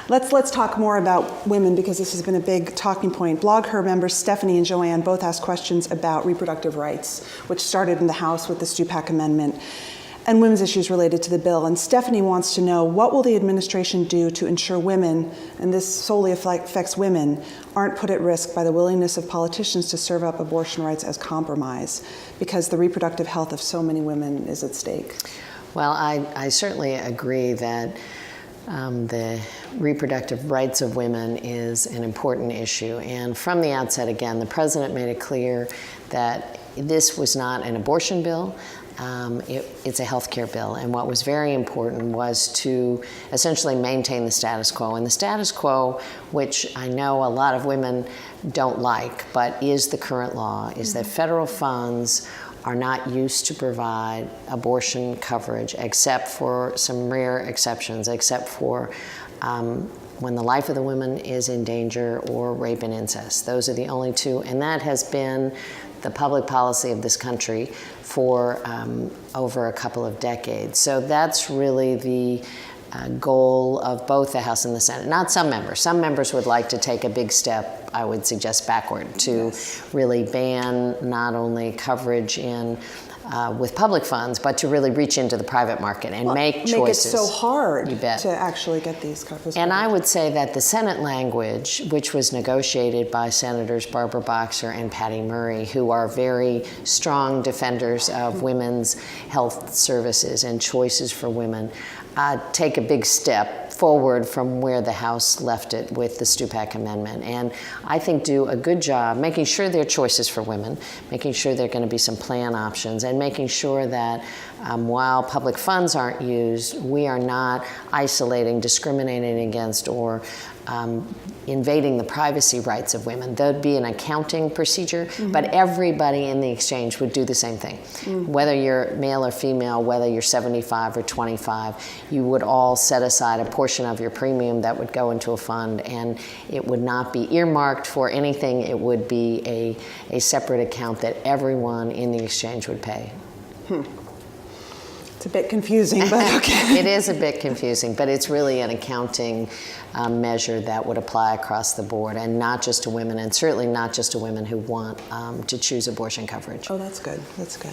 Let's talk more about women, because this has been a big talking point. Blog Her members Stephanie and Joanne both asked questions about reproductive rights, which started in the House with the Stupak Amendment, and women's issues related to the bill. And Stephanie wants to know, what will the administration do to ensure women, and this solely affects women, aren't put at risk by the willingness of politicians to serve up abortion rights as compromise, because the reproductive health of so many women is at stake? Well, I certainly agree that the reproductive rights of women is an important issue. And from the outset, again, the president made it clear that this was not an abortion bill. It's a health care bill. And what was very important was to essentially maintain the status quo. And the status quo, which I know a lot of women don't like, but is the current law, is that federal funds are not used to provide abortion coverage, except for some rare exceptions, except for when the life of the woman is in danger, or rape and incest. Those are the only two, and that has been the public policy of this country for over a couple of decades. So that's really the goal of both the House and the Senate. Not some members. Some members would like to take a big step, I would suggest, backward to really ban not only coverage in with public funds, but to really reach into the private market and make choices. Make it so hard You bet. to actually get these covers. And I would say that the Senate language, which was negotiated by Senators Barbara Boxer and Patty Murray, who are very strong defenders of women's health services and choices for women, take a big step forward from where the House left it with the Stupak Amendment. And I think do a good job making sure there are choices for women, making sure there are going to be some plan options, and making sure that while public funds aren't used, we are not isolating, discriminating against, or invading the privacy rights of women. There'd be an accounting procedure, but everybody in the exchange would do the same thing. Whether you're male or female, whether you're 75 or 25, you would all set aside a portion of your premium that would go into a fund, and it would not be earmarked for anything. It would be a separate account that everyone in the exchange would pay. It's a bit confusing, but okay. It is a bit confusing, but it's really an accounting measure that would apply across the board, and not just to women, and certainly not just to women who want to choose abortion coverage. Oh, that's good. That's good.